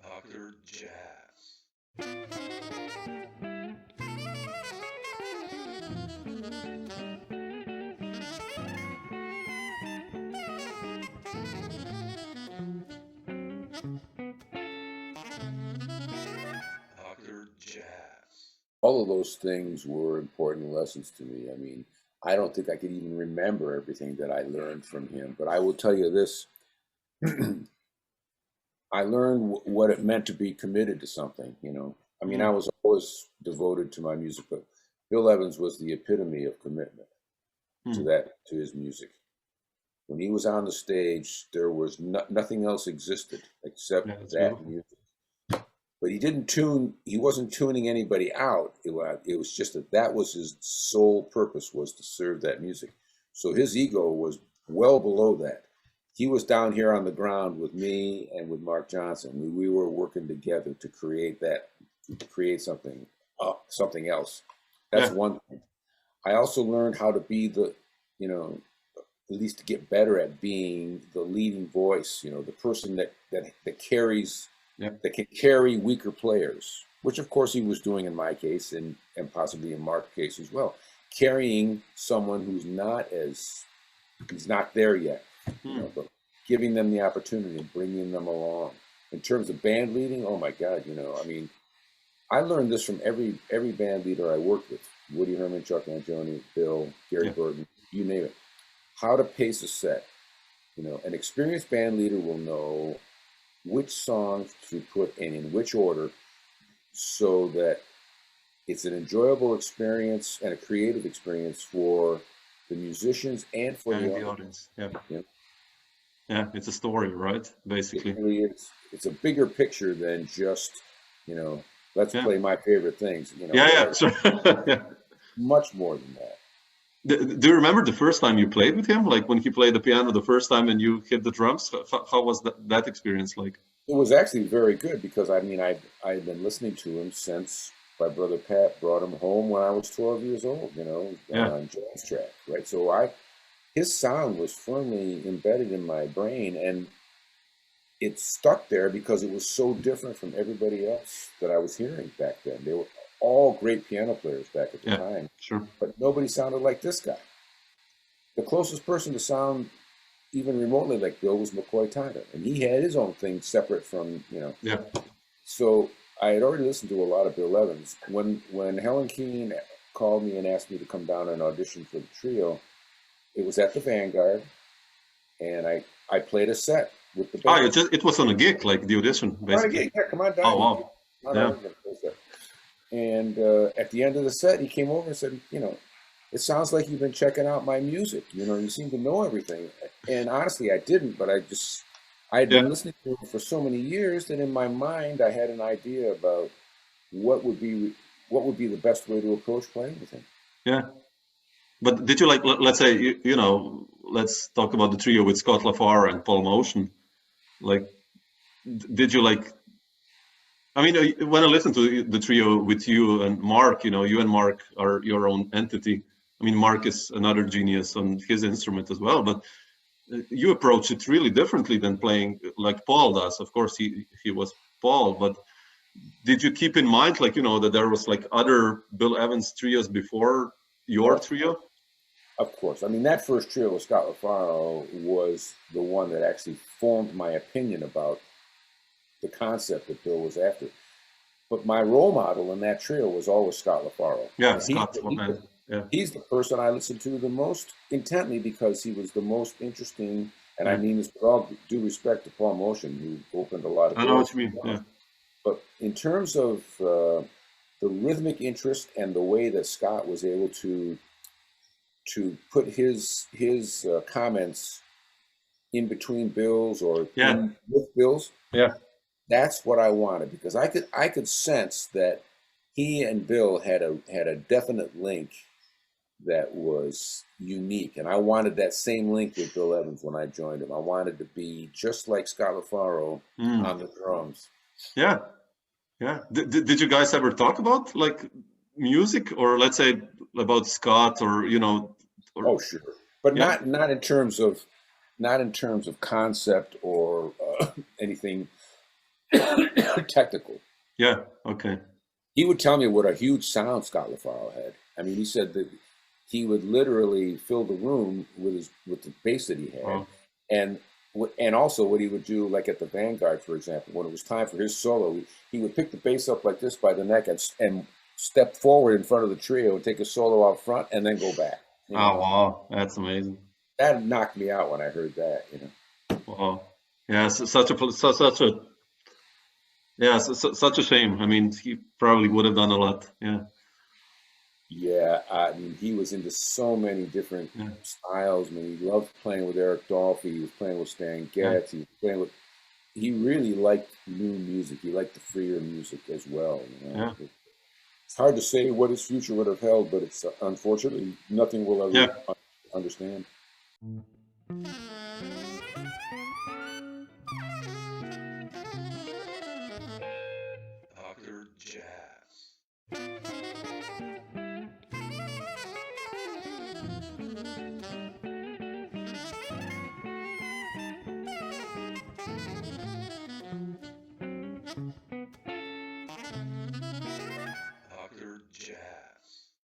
Dr. Jazz. Dr. Jazz. All of those things were important lessons to me. I mean, I don't think I could even remember everything that I learned from him, but I will tell you this. I learned what it meant to be committed to something, you know. I mean, I Mm. was always devoted to my music, but Bill Evans was the epitome of commitment Mm. to his music. When he was on the stage, there was nothing else existed except Yeah, it's that beautiful. music. But he wasn't tuning anybody out. It was just that was his sole purpose, was to serve that music. So his ego was well below that. He was down here on the ground with me and with Mark Johnson. We were working together to create something else. That's Yeah, one thing. I also learned how to be you know, at least to get better at being the leading voice, the person that carries yeah, that can carry weaker players, which of course he was doing in my case and possibly in Mark's case as well. Carrying someone he's not there yet, mm. but giving them the opportunity and bringing them along. In terms of band leading, oh my God, I mean, I learned this from every band leader I worked with: Woody Herman, Chuck Mangione, Bill, Gary Yeah, Burton, you name it. How to pace a set. An experienced band leader will know which songs to put in which order, so that it's an enjoyable experience and a creative experience for the musicians and for the and the audience. audience. Yeah, You know, yeah, it's a story, right? it Basically. really is. It's a bigger picture than just, you know, let's Yeah, play my favorite things. yeah, It yeah. has So, yeah. much more than that. Do you remember the first time you played with him? Like when he played the piano the first time and you hit the drums? How was that experience like? It was actually very good because I mean I'd been listening to him since my brother Pat brought him home when I was 12 years old. Yeah, On jazz track, right? So his sound was firmly embedded in my brain, and it stuck there because it was so different from everybody else that I was hearing back then. They were all great piano players back at the yeah, time, sure. but nobody sounded like this guy. The closest person to sound even remotely like Bill was McCoy Tyner, and he had his own thing separate from. Yeah. So I had already listened to a lot of Bill Evans. When Helen Keane called me and asked me to come down and audition for the trio, it was at the Vanguard, and I played a set with the Oh, band. it was on a gig, like the audition, Come on basically. again, yeah, come on Oh, down. wow. Come on Yeah. over and play that. And at the end of the set, he came over and said, it sounds like you've been checking out my music. You seem to know everything. And honestly, I didn't, but I had been Yeah. listening to him for so many years that in my mind I had an idea about what would be the best way to approach playing with him. Yeah. But did you like, let's say, let's talk about the trio with Scott LaFar and Paul Motion. Like, did you like, I mean, when I listen to the trio with you and Mark, you and Mark are your own entity. I mean, Mark is another genius on his instrument as well, but you approach it really differently than playing like Paul does. Of course, he was Paul, but did you keep in mind, like, that there was like other Bill Evans trios before your Oh, trio? of course. I mean, that first trio with Scott LaFaro was the one that actually formed my opinion about the concept that Bill was after. But my role model in that trio was always Scott LaFaro. Yeah, And Scott, what man? Yeah, he's the person I listened to the most intently because he was the most interesting. And I yeah. mean this with all due respect to Paul Motion, who opened a lot of I know doors. what you mean. Yeah, But in terms of the rhythmic interest and the way that Scott was able to put his comments in between Bill's or yeah, in with Bill's, yeah, that's what I wanted, because I could sense that he and Bill had a definite link that was unique, and I wanted that same link with Bill Evans when I joined him. I wanted to be just like Scott LaFaro mm. on the drums. Yeah, yeah. Did you guys ever talk about like music, or let's say about Scott, or Oh, sure, but Yeah. not in terms of concept or anything technical. Yeah. Okay. He would tell me what a huge sound Scott LaFaro had. I mean, he said that he would literally fill the room with the bass that he had, Wow. and and also what he would do, like at the Vanguard, for example, when it was time for his solo, he would pick the bass up like this by the neck and step forward in front of the trio and take a solo out front and then go back. You know, Oh wow, that's amazing. that knocked me out when I heard that. You know. Wow. Yeah, such a yeah, such a shame. I mean, he probably would have done a lot. Yeah. Yeah, I mean, he was into so many different Yeah. styles. I mean, he loved playing with Eric Dolphy. He was playing with Stan Yeah. Getz. He was playing with. He really liked new music. He liked the freer music as well. You know, Yeah. it's hard to say what his future would have held, but it's unfortunately nothing we'll Yeah. ever understand.